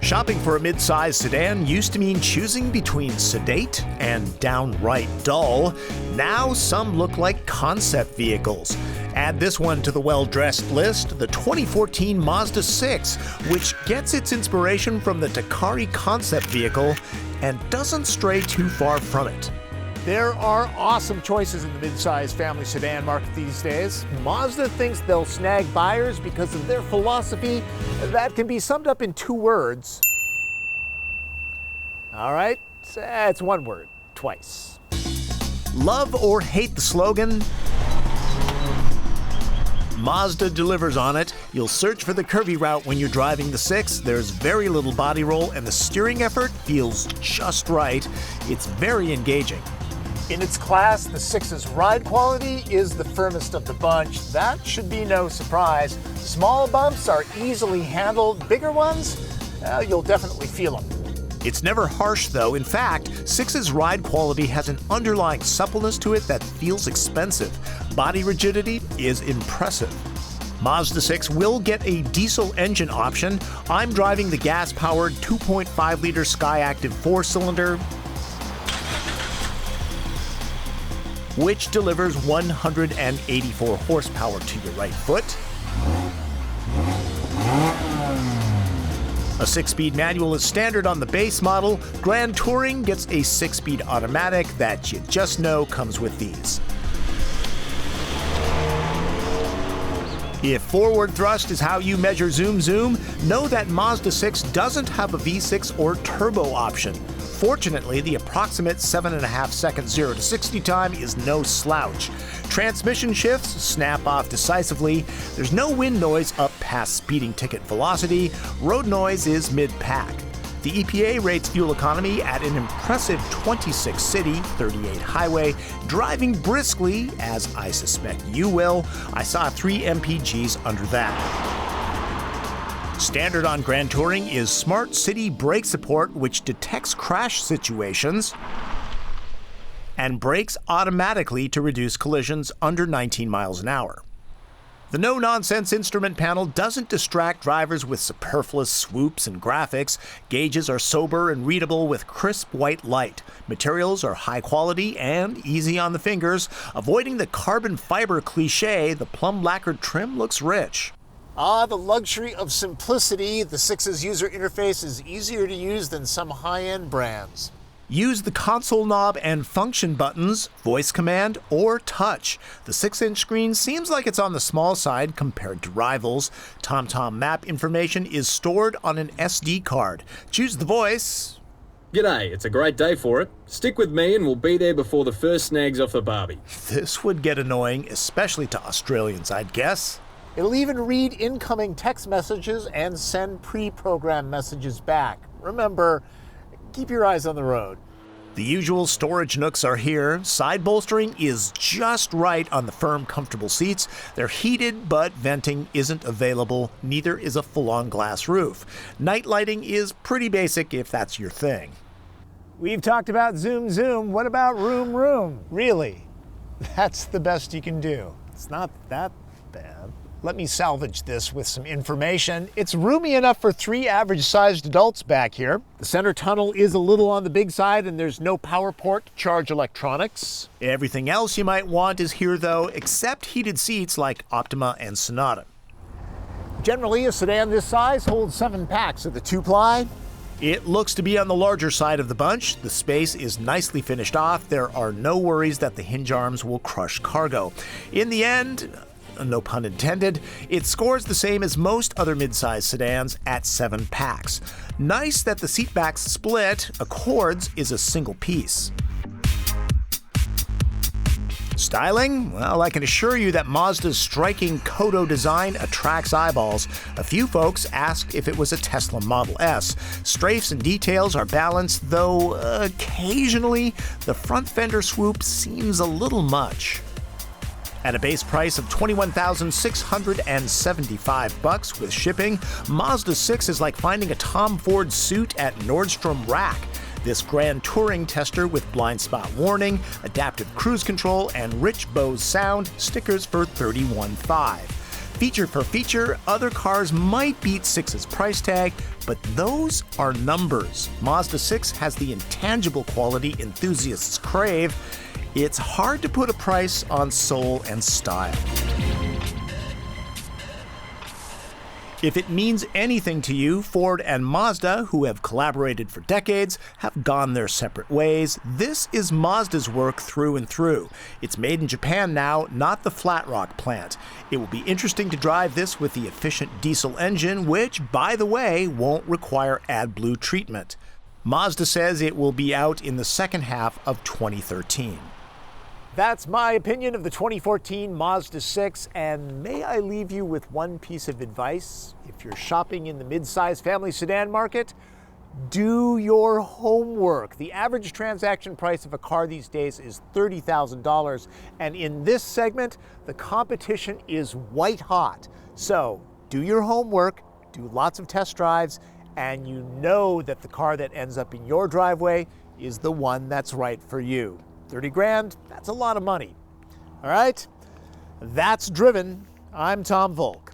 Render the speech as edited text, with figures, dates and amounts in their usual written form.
Shopping for a mid-size sedan used to mean choosing between sedate and downright dull. Now some look like concept vehicles. Add this one to the well-dressed list, the 2014 Mazda 6, which gets its inspiration from the Takari concept vehicle and doesn't stray too far from it. There are awesome choices in the mid-size family sedan market these days. Mazda thinks they'll snag buyers because of their philosophy that can be summed up in 2 words. All right, it's 1 word, twice. Love or hate the slogan? Mazda delivers on it. You'll search for the curvy route when you're driving the 6. There's very little body roll and the steering effort feels just right. It's very engaging. In its class, the 6's ride quality is the firmest of the bunch. That should be no surprise. Small bumps are easily handled. Bigger ones, you'll definitely feel them. It's never harsh though. In fact, 6's ride quality has an underlying suppleness to it that feels expensive. Body rigidity is impressive. Mazda 6 will get a diesel engine option. I'm driving the gas-powered 2.5-liter Skyactiv 4-cylinder, which delivers 184 horsepower to your right foot. A 6-speed manual is standard on the base model. Grand Touring gets a 6-speed automatic that you just know comes with these. If forward thrust is how you measure zoom, know that Mazda 6 doesn't have a V6 or turbo option. Fortunately, the approximate 7.5 second 0 to 60 time is no slouch. Transmission shifts snap off decisively. There's no wind noise up past speeding ticket velocity. Road noise is mid-pack. The EPA rates fuel economy at an impressive 26 city, 38 highway, driving briskly, as I suspect you will. I saw 3 MPGs under that. Standard on Grand Touring is Smart City Brake Support, which detects crash situations and brakes automatically to reduce collisions under 19 miles an hour. The no-nonsense instrument panel doesn't distract drivers with superfluous swoops and graphics. Gauges are sober and readable with crisp white light. Materials are high quality and easy on the fingers. Avoiding the carbon fiber cliche, the plum lacquered trim looks rich. The luxury of simplicity. The 6's user interface is easier to use than some high-end brands. Use the console knob and function buttons, voice command, or touch. The 6-inch screen seems like it's on the small side compared to rivals. TomTom map information is stored on an SD card. Choose the voice. G'day, it's a great day for it. Stick with me and we'll be there before the first snags off the barbie. This would get annoying, especially to Australians, I'd guess. It'll even read incoming text messages and send pre-programmed messages back. Remember, keep your eyes on the road. The usual storage nooks are here. Side bolstering is just right on the firm, comfortable seats. They're heated, but venting isn't available. Neither is a full-on glass roof. Night lighting is pretty basic if that's your thing. We've talked about zoom. What about room? Really? That's the best you can do. It's not that bad. Let me salvage this with some information. It's roomy enough for 3 average-sized adults back here. The center tunnel is a little on the big side, and there's no power port to charge electronics. Everything else you might want is here, though, except heated seats like Optima and Sonata. Generally, a sedan this size holds 7 packs of the 2-ply. It looks to be on the larger side of the bunch. The space is nicely finished off. There are no worries that the hinge arms will crush cargo. In the end, no pun intended, it scores the same as most other midsize sedans at 7 packs. Nice that the seatbacks split. Accords is a single piece. Styling? Well, I can assure you that Mazda's striking Kodo design attracts eyeballs. A few folks asked if it was a Tesla Model S. Strafes and details are balanced, though occasionally the front fender swoop seems a little much. At a base price of $21,675 with shipping, Mazda 6 is like finding a Tom Ford suit at Nordstrom Rack. This Grand Touring tester with blind spot warning, adaptive cruise control, and rich Bose sound, stickers for $31,500. Feature for feature, other cars might beat 6's price tag, but those are numbers. Mazda 6 has the intangible quality enthusiasts crave. It's hard to put a price on soul and style. If it means anything to you, Ford and Mazda, who have collaborated for decades, have gone their separate ways. This is Mazda's work through and through. It's made in Japan now, not the Flat Rock plant. It will be interesting to drive this with the efficient diesel engine, which, by the way, won't require AdBlue treatment. Mazda says it will be out in the second half of 2013. That's my opinion of the 2014 Mazda 6, and may I leave you with one piece of advice? If you're shopping in the mid-size family sedan market, do your homework. The average transaction price of a car these days is $30,000, and in this segment, the competition is white hot. So do your homework, do lots of test drives, and you know that the car that ends up in your driveway is the one that's right for you. 30 grand, that's a lot of money. All right, that's Driven. I'm Tom Voelk.